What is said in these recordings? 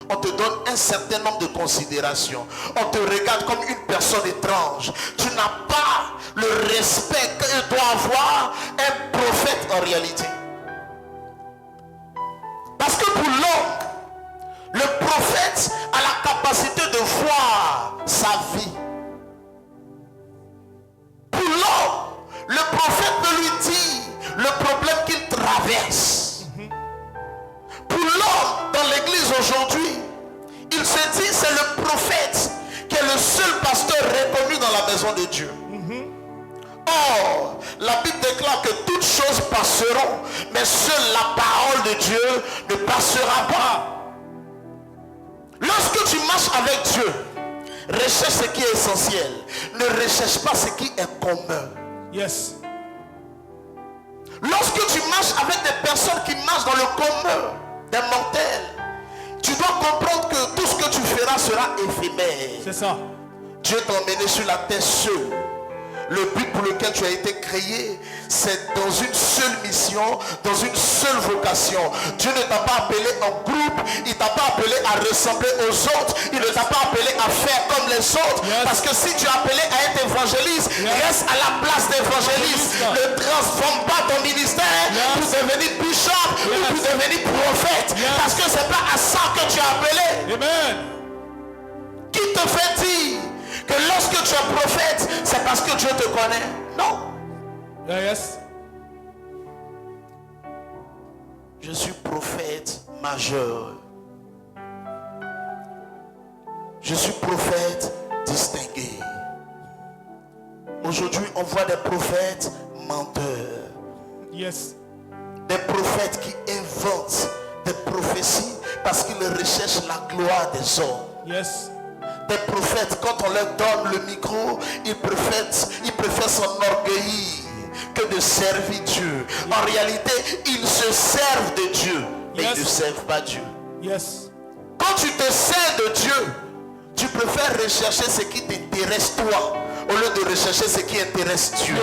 On te donne un certain nombre de considérations. On te regarde comme une personne étrange. Tu n'as pas le respect que doit avoir un prophète en réalité. Parce que pour l'homme, le prophète a la capacité de voir sa vie. Pour l'homme, le prophète peut lui dire le problème qu'il traverse. Pour l'homme dans l'église aujourd'hui, il se dit c'est le prophète qui est le seul pasteur reconnu dans la maison de Dieu. Or, la Bible déclare que toutes choses passeront, mais seule la parole de Dieu ne passera pas. Lorsque tu marches avec Dieu, recherche ce qui est essentiel. Ne recherche pas ce qui est commun. Yes. Lorsque tu marches avec des personnes qui marchent dans le commun des mortels, tu dois comprendre que tout ce que tu feras sera éphémère. C'est ça. Dieu t'a emmené sur la terre seul. Le but pour lequel tu as été créé, c'est dans une seule mission, dans une seule vocation. Dieu ne t'a pas appelé en groupe, il ne t'a pas appelé à ressembler aux autres, il ne t'a pas appelé à faire comme les autres. Yes. Parce que si tu es appelé à être évangéliste, reste à la place d'évangéliste. Ne transforme pas ton ministère pour devenir bishop ou pour devenir prophète. Parce que ce n'est pas à ça que tu es appelé. Amen. Qui te fait dire que lorsque tu es prophète, c'est parce que Dieu te connaît? Non. Yes. Je suis prophète majeur. Je suis prophète distingué. Aujourd'hui, on voit des prophètes menteurs. Yes. Des prophètes qui inventent des prophéties parce qu'ils recherchent la gloire des hommes. Yes. Des prophètes, quand on leur donne le micro, ils préfèrent s'enorgueillir que de servir Dieu. En réalité, ils se servent de Dieu, mais ils ne servent pas Dieu. Yes. Quand tu te sers de Dieu, tu préfères rechercher ce qui t'intéresse toi, au lieu de rechercher ce qui intéresse Dieu.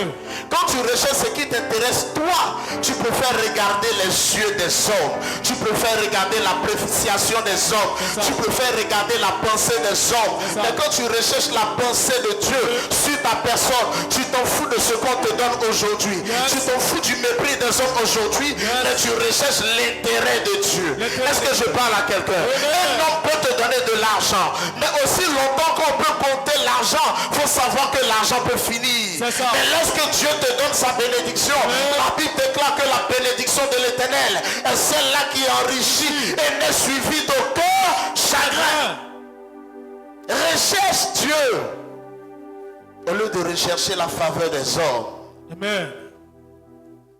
Quand tu recherches ce qui t'intéresse toi, tu préfères regarder les yeux des hommes. Tu préfères regarder l'appréciation des hommes. Tu préfères regarder la pensée des hommes. Mais quand tu recherches la pensée de Dieu sur ta personne, tu t'en fous de ce qu'on te donne aujourd'hui. Tu t'en fous du mépris des hommes aujourd'hui, mais tu recherches l'intérêt de Dieu. Est-ce que je parle à quelqu'un? Un homme peut te donner de l'argent, mais aussi longtemps qu'on peut compter l'argent, il faut savoir que l'argent peut finir. Mais lorsque Dieu te donne sa bénédiction, la Bible déclare que la bénédiction de l'Éternel est celle-là qui enrichit et n'est suivie d'aucun chagrin. Recherche Dieu au lieu de rechercher la faveur des hommes. Amen.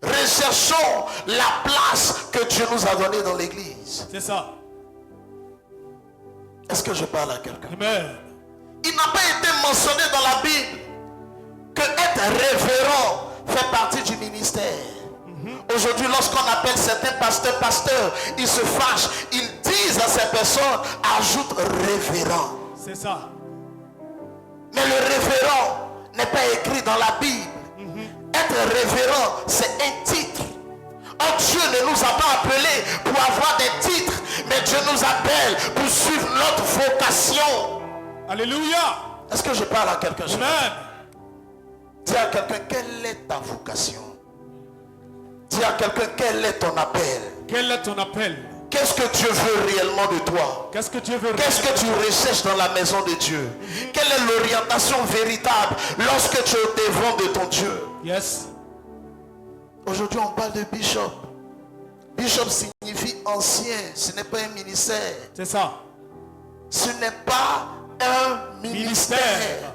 Recherchons la place que Dieu nous a donnée dans l'église. C'est ça. Est-ce que je parle à quelqu'un? Amen. Il n'a pas été mentionné dans la Bible que être révérend fait partie du ministère. Aujourd'hui, lorsqu'on appelle certains pasteurs, ils se fâchent. Ils disent à ces personnes, ajoute révérend. C'est ça. Mais le révérend n'est pas écrit dans la Bible. Être révérend, c'est un titre. Oh, Dieu ne nous a pas appelés pour avoir des titres, mais Dieu nous appelle pour suivre notre vocation. Alléluia. Est-ce que je parle à quelqu'un? Amen. Dis à quelqu'un, quelle est ta vocation? Dis à quelqu'un, quel est ton appel? Quel est ton appel? Qu'est-ce que Dieu veut réellement de toi? Qu'est-ce que Dieu veut? Qu'est-ce que tu recherches dans la maison de Dieu? Quelle est l'orientation véritable lorsque tu es au devant de ton Dieu? Yes. Aujourd'hui, on parle de bishop. Bishop signifie ancien. Ce n'est pas un ministère. C'est ça. Ce n'est pas un ministère.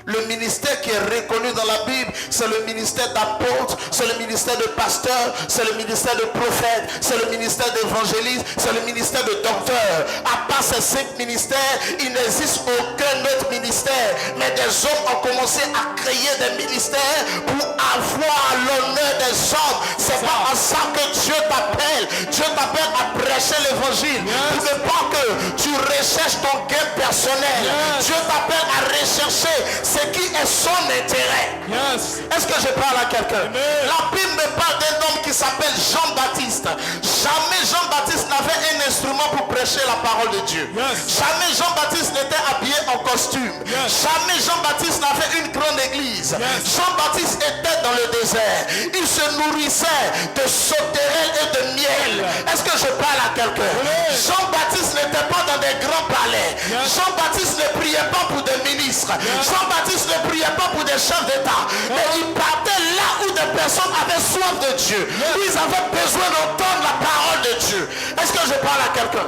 Le ministère qui est reconnu dans la Bible, c'est le ministère d'apôtre, c'est le ministère de pasteur, c'est le ministère de prophète, c'est le ministère d'évangéliste, c'est le ministère de docteur. À part ces 5 ministères, il n'existe aucun autre ministère. Mais des hommes ont commencé à créer des ministères pour avoir l'honneur des hommes. C'est pas en ça que Dieu t'appelle. Dieu t'appelle à prêcher l'évangile. Pour ne pas que tu recherches ton gain personnel. Dieu t'appelle à rechercher ce qui est son intérêt. Yes. Est-ce que je parle à quelqu'un? La Bible me parle d'un homme qui s'appelle Jean-Baptiste. Jamais Jean-Baptiste n'avait un instrument pour prêcher la parole de Dieu. Yes. Jamais Jean-Baptiste n'était habillé en costume. Yes. Jamais Jean-Baptiste n'avait une grande église. Yes. Jean-Baptiste était dans le désert. Il se nourrissait de sauterelles et de miel. Est-ce que je parle à quelqu'un? Yes. Jean-Baptiste n'était pas dans des grands palais. Yes. Jean-Baptiste ne priait pas pour des ministres. Yes. Jean-Baptiste ne priait pas pour des chefs d'État. Mais il partait là où des personnes avaient soif de Dieu. Où ils avaient besoin d'entendre la parole de Dieu. Est-ce que je parle à quelqu'un?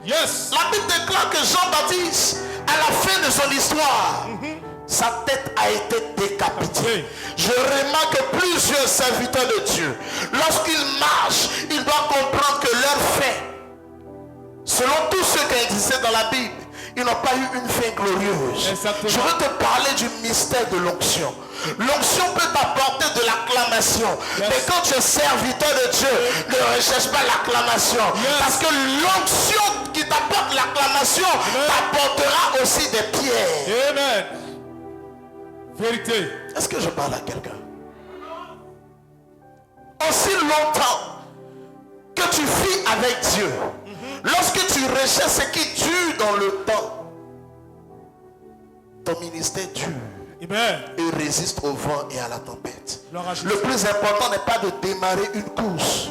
Yes. La Bible déclare que Jean-Baptiste, à la fin de son histoire, sa tête a été décapitée. Je remarque que plusieurs serviteurs de Dieu, lorsqu'ils marchent, ils doivent comprendre que leur fin, selon tous ceux qui existaient dans la Bible, ils n'ont pas eu une fin glorieuse. Exactement. Je veux te parler du mystère de l'onction. L'onction peut t'apporter de l'acclamation. Yes. Mais quand tu es serviteur de Dieu, ne recherche pas l'acclamation. Yes. Parce que l'onction qui t'apporte l'acclamation t'apportera aussi des pierres. Amen. Vérité. Est-ce que je parle à quelqu'un? Aussi longtemps que tu vis avec Dieu, lorsque tu recherches ce qui dure dans le temps, ton ministère dure. Amen. Et résiste au vent et à la tempête. Le Le plus important n'est pas de démarrer une course,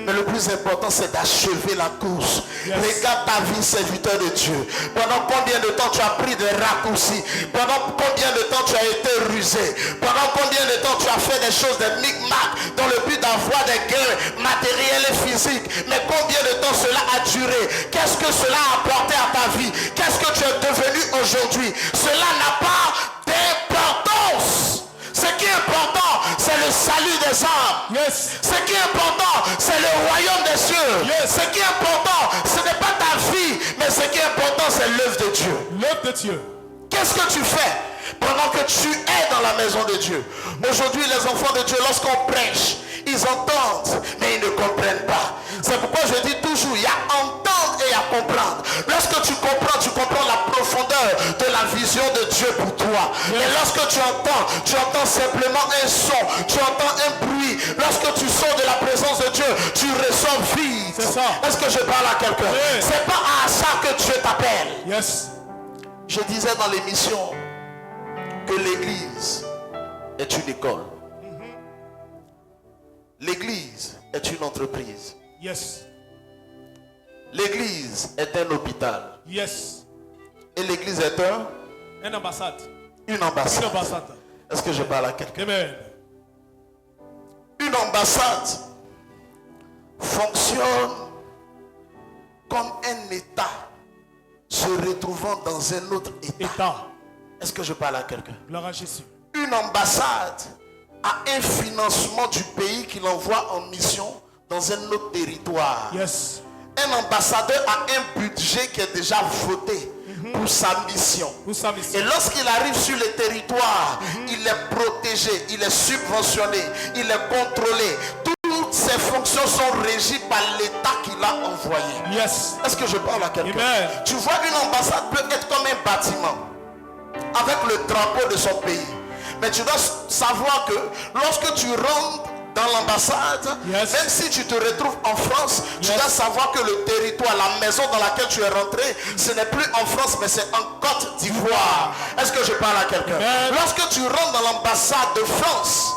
mais le plus important c'est d'achever la course. Yes. Regarde ta vie, serviteur de Dieu. Pendant combien de temps tu as pris des raccourcis? Pendant combien de temps tu as été rusé? Pendant combien de temps tu as fait des choses, des micmacs, dans le but d'avoir des gains matériels et physiques? Mais combien de temps cela a duré? Qu'est-ce que cela a apporté à ta vie? Qu'est-ce que tu es devenu aujourd'hui? Cela n'a pas d'importance. Ce qui est important, c'est le salut des âmes. Yes. Ce qui est important, c'est le royaume des cieux. Yes. Ce qui est important, ce n'est pas ta vie, mais ce qui est important, c'est l'œuvre de Dieu. L'œuvre de Dieu. Qu'est-ce que tu fais pendant que tu es dans la maison de Dieu? Aujourd'hui, les enfants de Dieu, lorsqu'on prêche, ils entendent, mais ils ne comprennent pas. C'est pourquoi je dis toujours, il y a entendre et à comprendre. Lorsque tu comprends la profondeur de la vision de Dieu pour toi. Et lorsque tu entends simplement un son, tu entends un bruit. Lorsque tu sors de la présence de Dieu, tu ressors vide. C'est ça. Est-ce que je parle à quelqu'un? Oui. C'est pas à ça que Dieu t'appelle. Yes. Je disais dans l'émission que l'église est une école. L'église est une entreprise. Yes. L'église est un hôpital. Yes. Et l'église est Une ambassade. une Une ambassade. ambassade. Est-ce que je parle à quelqu'un? Amen. Une ambassade fonctionne comme un État se retrouvant dans un autre État. État. Est-ce que je parle à quelqu'un? Gloire à Jésus. Une ambassade a un financement du pays qu'il envoie en mission dans un autre territoire. Yes. Un ambassadeur a un budget qui est déjà voté pour sa mission. Pour sa mission. Et lorsqu'il arrive sur le territoire, il est protégé, il est subventionné, il est contrôlé. Toutes ses fonctions sont régies par l'État qu'il a envoyé. Yes. Est-ce que je parle à quelqu'un? Amen. Tu vois, une ambassade peut être comme un bâtiment avec le drapeau de son pays. Mais tu dois savoir que lorsque tu rentres dans l'ambassade, Yes. même si tu te retrouves en France, tu Yes. dois savoir que le territoire, la maison dans laquelle tu es rentré, ce n'est plus en France, mais c'est en Côte d'Ivoire. Est-ce que je parle à quelqu'un? Amen. Lorsque tu rentres dans l'ambassade de France,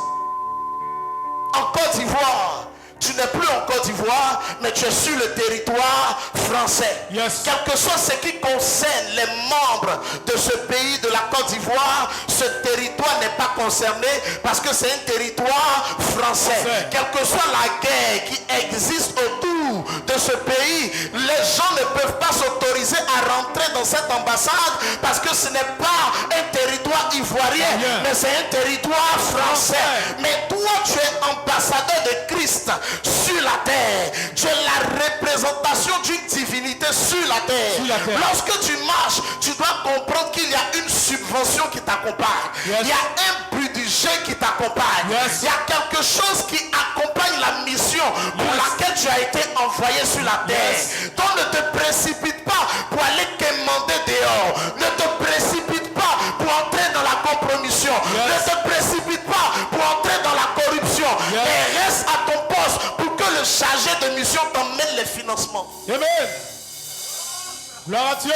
en Côte d'Ivoire, tu n'es plus en Côte d'Ivoire, mais tu es sur le territoire français. Yes. Quel que soit ce qui concerne les membres de ce pays, de la Côte d'Ivoire, ce territoire n'est pas concerné parce que c'est un territoire français. Quelle que soit la guerre qui existe autour de ce pays, les gens ne peuvent pas s'autoriser à rentrer dans cette ambassade parce que ce n'est pas un territoire ivoirien, mais c'est un territoire français. Mais toi, tu es ambassadeur de Christ sur la terre. Tu es la représentation d'une divinité sur la terre. Sur la terre. Lorsque tu marches, tu dois comprendre qu'il y a une subvention qui t'accompagne. Yes. Il y a un budget qui t'accompagne. Yes. Il y a quelque chose qui accompagne la mission pour laquelle tu as été envoyé sur la terre. Yes. Donc ne te précipite pas pour aller quémander dehors. Ne te précipite pas pour entrer dans la compromission. Yes. Ne te précipite pas pour entrer dans la corruption. Yes. Mais reste à ton poste pour que le chargé de mission t'emmène les financements. Amen. Gloire à Dieu.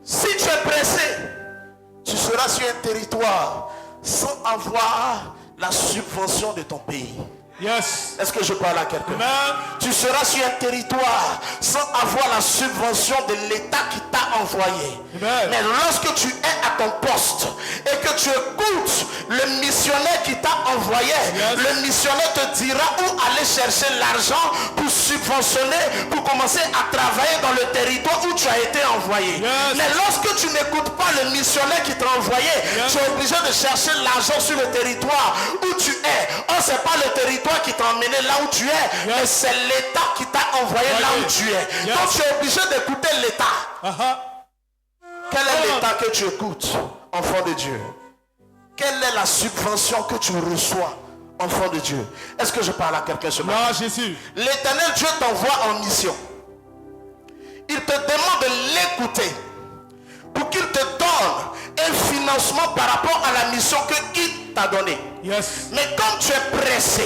Si tu es pressé, tu seras sur un territoire sans avoir la subvention de ton pays. Yes. Est-ce que je parle à quelqu'un? Amen. Tu seras sur un territoire sans avoir la subvention de l'État qui t'a envoyé. Amen. Mais lorsque tu es à ton poste et que tu écoutes le missionnaire qui t'a envoyé, yes, le missionnaire te dira où aller chercher l'argent pour subventionner, pour commencer à travailler dans le territoire où tu as été envoyé. Yes. Mais lorsque tu n'écoutes pas le missionnaire qui t'a envoyé, yes, tu es obligé de chercher l'argent sur le territoire où tu es. Oh, c'est pas le territoire qui t'a emmené là où tu es, yes, mais c'est l'État qui t'a envoyé là où tu es. Yes. Donc tu es obligé d'écouter l'État. Quel est l'État que tu écoutes, enfant de Dieu? Quelle est la subvention que tu reçois, enfant de Dieu? Est-ce que je parle à quelqu'un ce matin? Non, Jésus. L'Éternel Dieu t'envoie en mission. Il te demande de l'écouter pour qu'il te donne un financement par rapport à la mission qu'il t'a donnée. Yes. Mais comme tu es pressé,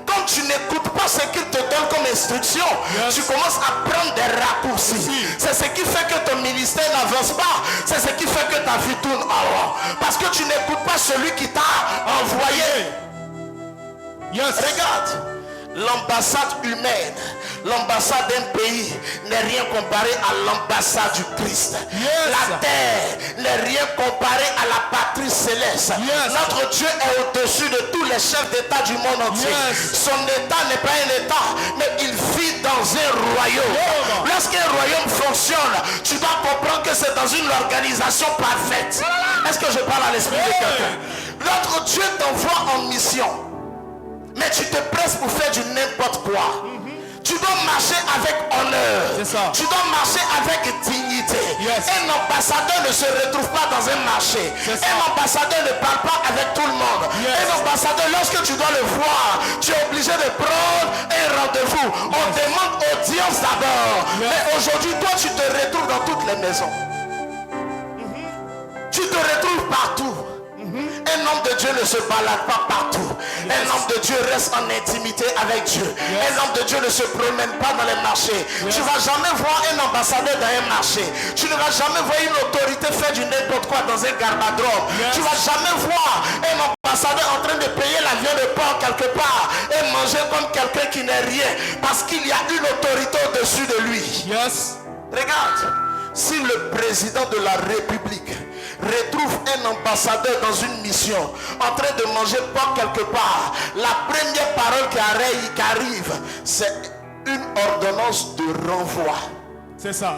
comme tu n'écoutes pas ce qu'il te donne comme instruction, yes, tu commences à prendre des raccourcis. C'est ce qui fait que ton ministère n'avance pas. C'est ce qui fait que ta vie tourne en rond. Parce que tu n'écoutes pas celui qui t'a envoyé. Yes. Regarde, l'ambassade humaine, l'ambassade d'un pays n'est rien comparé à l'ambassade du Christ. Yes. La terre n'est rien comparé à la patrie céleste. Yes. Notre Dieu est au-dessus de tous les chefs d'État du monde entier. Yes. Son État n'est pas un État, mais il vit dans un royaume. Yeah. Lorsqu'un royaume fonctionne, tu dois comprendre que c'est dans une organisation parfaite. Est-ce que je parle à l'esprit de quelqu'un? Notre Dieu t'envoie en mission. Mais tu te presses pour faire du n'importe quoi. Tu dois marcher avec honneur. Tu dois marcher avec dignité. Yes. Un ambassadeur ne se retrouve pas dans un marché. Un ambassadeur ne parle pas avec tout le monde. Yes. Un ambassadeur, lorsque tu dois le voir, tu es obligé de prendre un rendez-vous. On demande audience d'abord. Yes. Mais aujourd'hui, toi, tu te retrouves dans toutes les maisons. Tu te retrouves partout. Un homme de Dieu ne se balade pas partout. Yes. Un homme de Dieu reste en intimité avec Dieu. Yes. Un homme de Dieu ne se promène pas dans les marchés. Yes. Tu ne vas jamais voir un ambassadeur dans un marché. Tu ne vas jamais voir une autorité faire du n'importe quoi dans un garbadrome. Yes. Tu ne vas jamais voir un ambassadeur en train de payer la viande de porc quelque part et manger comme quelqu'un qui n'est rien. Parce qu'il y a une autorité au-dessus de lui. Yes. Regarde, si le président de la République retrouve un ambassadeur dans une mission en train de manger porc quelque part, la première parole qui arrive, c'est une ordonnance de renvoi. C'est ça.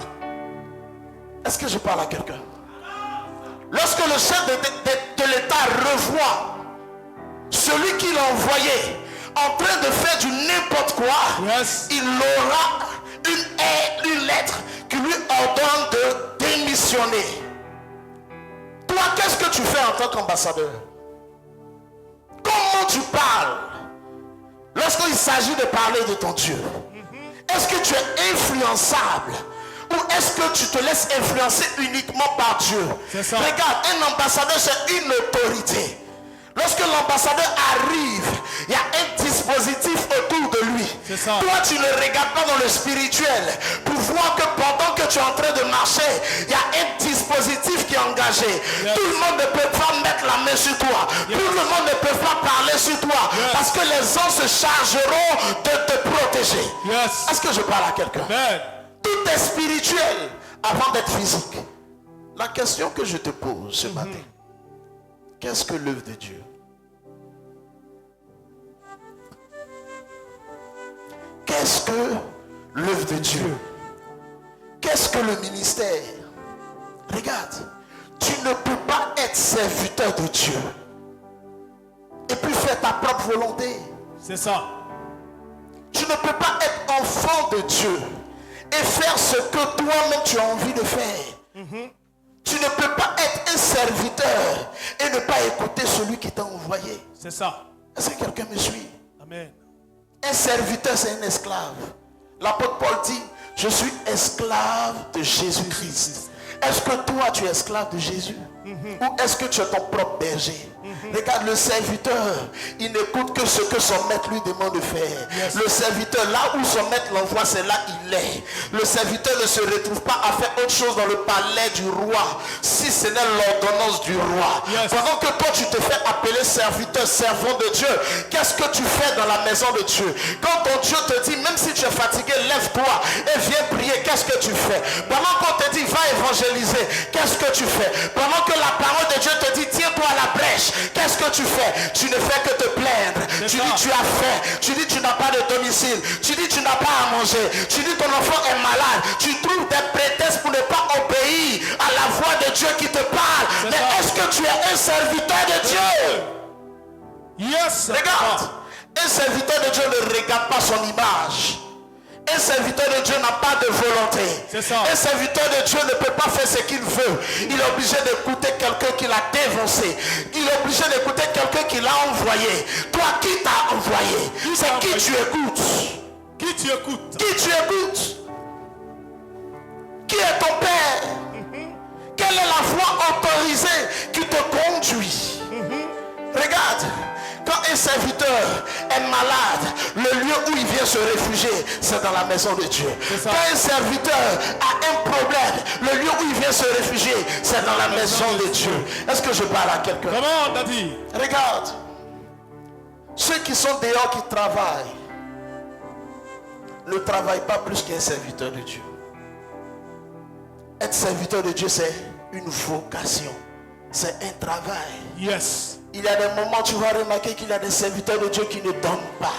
Est-ce que je parle à quelqu'un? Lorsque le chef de l'État revoit celui qui l'a envoyé en train de faire du n'importe quoi, yes, il aura une lettre qui lui ordonne de démissionner. Toi, qu'est-ce que tu fais en tant qu'ambassadeur? Comment tu parles lorsqu'il s'agit de parler de ton Dieu? Est-ce que tu es influençable ou est-ce que tu te laisses influencer uniquement par Dieu? Regarde, un ambassadeur, c'est une autorité. Lorsque l'ambassadeur arrive, il y a un dispositif autour de lui. Toi, tu ne regardes pas dans le spirituel pour voir que pendant que tu es en train de marcher, il y a un dispositif qui est engagé. Yes. Tout le monde ne peut pas mettre la main sur toi. Yes. Tout le monde ne peut pas parler sur toi. Yes. Parce que les anges se chargeront de te protéger. Yes. Est-ce que je parle à quelqu'un? Tout est spirituel avant d'être physique. La question que je te pose ce matin, qu'est-ce que l'œuvre de Dieu? Qu'est-ce que l'œuvre de Dieu? Qu'est-ce que le ministère? Regarde, tu ne peux pas être serviteur de Dieu et puis faire ta propre volonté. C'est ça. Tu ne peux pas être enfant de Dieu et faire ce que toi-même tu as envie de faire. Tu ne peux pas être un serviteur et ne pas écouter celui qui t'a envoyé. C'est ça. Est-ce que quelqu'un me suit? Amen. Un serviteur, c'est un esclave. L'apôtre Paul dit, je suis esclave de Jésus-Christ. Est-ce que toi, tu es esclave de Jésus? Ou est-ce que tu es ton propre berger? Regarde, le serviteur, il n'écoute que ce que son maître lui demande de faire. Le serviteur, là où son maître l'envoie, c'est là il est. Le serviteur ne se retrouve pas à faire autre chose dans le palais du roi, si ce n'est l'ordonnance du roi. Pendant que toi tu te fais appeler serviteur, servant de Dieu, qu'est-ce que tu fais dans la maison de Dieu? Quand ton Dieu te dit, même si tu es fatigué, lève-toi et viens prier, qu'est-ce que tu fais? Pendant qu'on te dit, va évangéliser, qu'est-ce que tu fais? Pendant que la parole de Dieu te dit, tiens-toi à la brèche, qu'est-ce que tu fais? Tu ne fais que te plaindre. Tu dis tu as faim. Tu dis tu n'as pas de domicile. Tu dis tu n'as pas à manger. Tu dis ton enfant est malade. Tu trouves des prétextes pour ne pas obéir à la voix de Dieu qui te parle. Mais est-ce que tu es un serviteur de Dieu? Yes. Regarde. Un serviteur de Dieu ne regarde pas son image. Un serviteur de Dieu n'a pas de volonté. Un serviteur de Dieu ne peut pas faire ce qu'il veut. Il est obligé d'écouter quelqu'un qui l'a dévancé. Il est obligé d'écouter quelqu'un qui l'a envoyé. Toi, qui t'a envoyé? C'est qui tu écoutes? Qui tu écoutes? Qui tu écoutes? Qui est ton père? Quelle est la voix autorisée qui te conduit? Regarde. Quand un serviteur est malade, le lieu où il vient se réfugier, c'est dans la maison de Dieu. Quand un serviteur a un problème, le lieu où il vient se réfugier, c'est dans la maison de Dieu. Est-ce que je parle à quelqu'un? Comment t'as dit? Regarde. Ceux qui sont dehors, qui travaillent, ne travaillent pas plus qu'un serviteur de Dieu. Être serviteur de Dieu, c'est une vocation. C'est un travail. Yes. Il y a des moments, tu vas remarquer qu'il y a des serviteurs de Dieu qui ne dorment pas.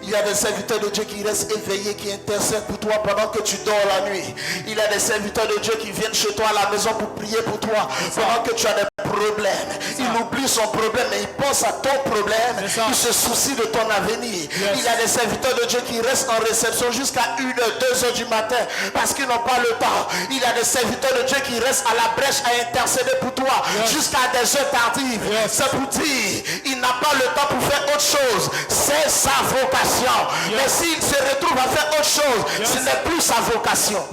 Il y a des serviteurs de Dieu qui restent éveillés, qui intercèdent pour toi pendant que tu dors la nuit. Il y a des serviteurs de Dieu qui viennent chez toi à la maison pour prier pour toi pendant que tu as des problèmes. Il oublie son problème et il pense à ton problème. Il se soucie de ton avenir. Il y a des serviteurs de Dieu qui restent en réception jusqu'à 1h, 2h du matin parce qu'ils n'ont pas le temps. Il y a des serviteurs de Dieu qui restent à la brèche à intercéder pour toi jusqu'à des heures tardives. C'est pour dire, il n'a pas le temps pour faire autre chose. C'est sa vocation. Mais s'il se retrouve à faire autre chose, ce n'est plus sa vocation.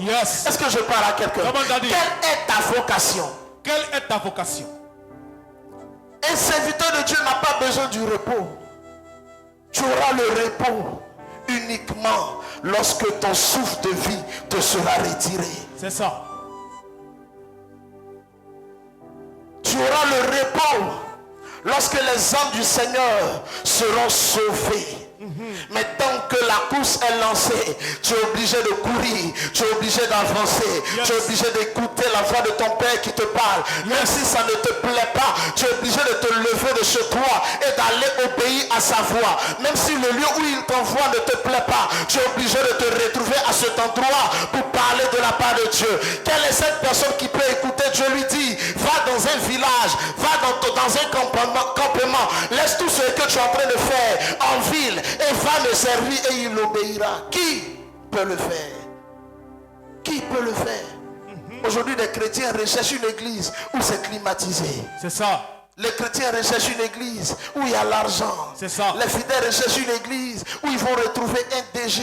Est-ce que je parle à quelqu'un? Quelle est ta vocation? Quelle est ta vocation? Un serviteur de Dieu n'a pas besoin du repos. Tu auras le repos uniquement lorsque ton souffle de vie te sera retiré. C'est ça. Tu auras le repos lorsque les âmes du Seigneur seront sauvées. Mais tant que la course est lancée, tu es obligé de courir, tu es obligé d'avancer, tu es obligé d'écouter la voix de ton Père qui te parle. Même si ça ne te plaît pas, tu es obligé de te lever de chez toi et d'aller obéir à sa voix. Même si le lieu où il t'envoie ne te plaît pas, tu es obligé de te retrouver à cet endroit pour parler de la part de Dieu. Quelle est cette personne qui peut écouter? Dieu lui dit, va dans un village, va dans un campement, laisse tout ce que tu es en train de faire en ville et va me servir et il obéira. Qui peut le faire? Qui peut le faire? Aujourd'hui, les chrétiens recherchent une église où c'est climatisé. C'est ça. Les chrétiens recherchent une église où il y a l'argent. C'est ça. Les fidèles recherchent une église où ils vont retrouver un DG,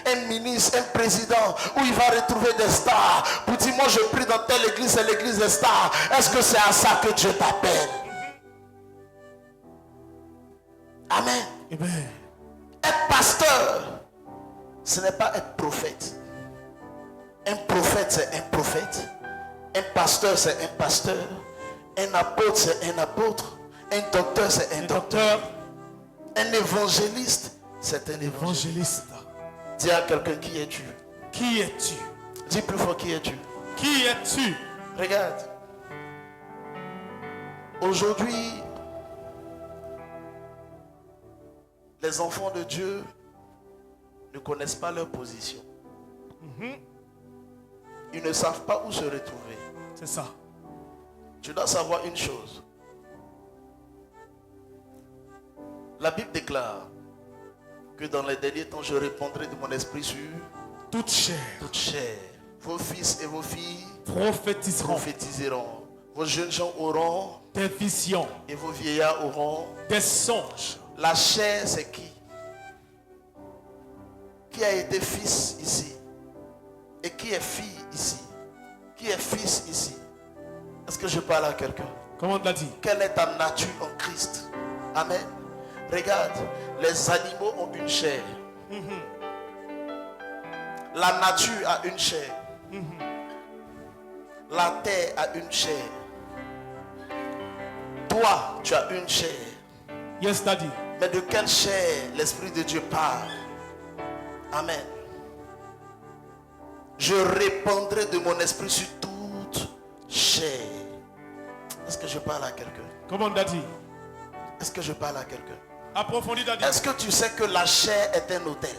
un ministre, un président, où il va retrouver des stars. Pour dire, moi je prie dans telle église, c'est l'église des stars. Est-ce que c'est à ça que Dieu t'appelle? Amen. Amen. Être pasteur, ce n'est pas être prophète. Un prophète, c'est un prophète. Un pasteur, c'est un pasteur. Un apôtre, c'est un apôtre. Un docteur, c'est un docteur. Un évangéliste, c'est un évangéliste. Dis à quelqu'un, qui es-tu? Qui es-tu? Dis plus fort, qui es-tu? Qui es-tu? Regarde. Aujourd'hui, les enfants de Dieu ne connaissent pas leur position. Ils ne savent pas où se retrouver. C'est ça. Tu dois savoir une chose. La Bible déclare que dans les derniers temps, je répondrai de mon esprit sur toute chair. Toute chair. Vos fils et vos filles prophétiseront. Vos jeunes gens auront des visions. Et vos vieillards auront des songes. La chair, c'est qui? Qui a été fils ici? Et qui est fille ici? Qui est fils ici? Est-ce que que je parle à quelqu'un? Comment on l'a dit? Quelle est ta nature en Christ? Amen. Regarde, les animaux ont une chair. La nature a une chair. La terre a une chair. Toi, tu as une chair. Yes, Daddy. Mais de quelle chair l'Esprit de Dieu parle? Amen. Je répandrai de mon esprit sur toute chair. Est-ce que je parle à quelqu'un? Comment on l'a dit? Est-ce que je parle à quelqu'un? Approfondis, Daddy. Est-ce que tu sais que la chair est un hôtel?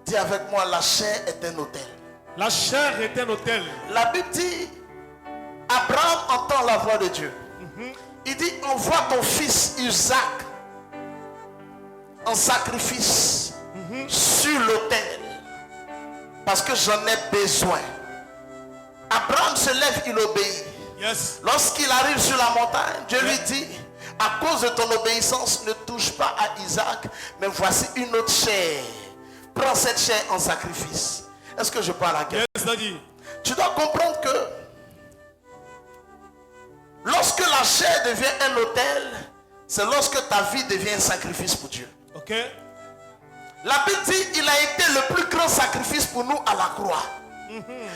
Dis avec moi, la chair est un hôtel. La chair est un hôtel. La Bible dit, Abraham entend la voix de Dieu. Il dit, envoie ton fils Isaac en sacrifice sur l'autel. Parce que j'en ai besoin. Abraham se lève, il obéit. Yes. Lorsqu'il arrive sur la montagne, Dieu lui dit, à cause de ton obéissance, ne touche pas à Isaac, mais voici une autre chair. Prends cette chair en sacrifice. Est-ce que je parle à quelqu'un? Yes, Daddy. Tu dois comprendre que lorsque la chair devient un autel, c'est lorsque ta vie devient un sacrifice pour Dieu. Ok. La Bible dit, il a été le plus grand sacrifice pour nous à la croix.